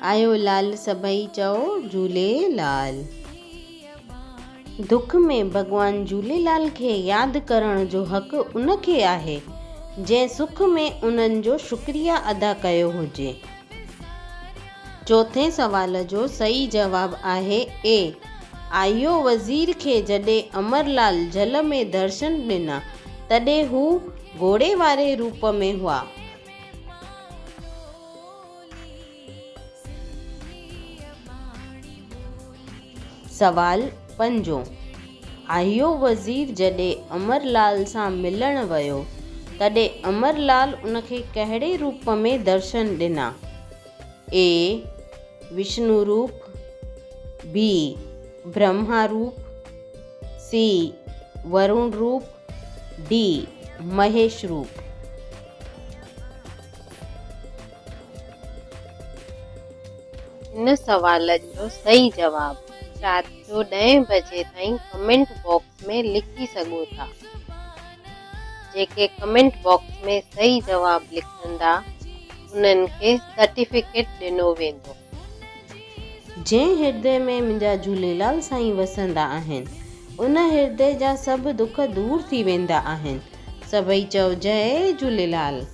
आयो लाल सभई चओ झूलेलाल। दुख में भॻवान झूलेलाल खे यादि करण जो हक़ उनखे आहे जंहिं सुख में उन्हनि जो शुक्रिया अदा कयो हुजे। चौथे सवाल जो सही जवाबु आहे ए। आयो वज़ीर खे जॾहिं अमरलाल जल में दर्शन ॾिना तॾहिं हू घोड़े वारे रूप में हुआ। सवाल पंजो। आयो वज़ीर जॾहिं अमरलाल सां मिलण वियो तॾहिं अमरलाल उनखे कहिड़े रूप में दर्शन ॾिना? ए विष्णु रूप, बी ब्रह्मा रूप, सी वरुण रूप, डी महेश रूप। इन सवाल जो सही जवाबु रात जो 10 बजे ताईं कमेंट बॉक्स में लिखी सघो था। जेके कमेंट बॉक्स में सही जवाबु लिखंदा उन्हनि खे सर्टिफिकेट ॾिनो वेंदो। जंहिं हृदय में मुंहिंजा झूलेलाल साईं वसंदा आहिनि उन हृदय जा सभु दुख दूर थी वेंदा आहिनि। सभई चओ जय झूलेलाल।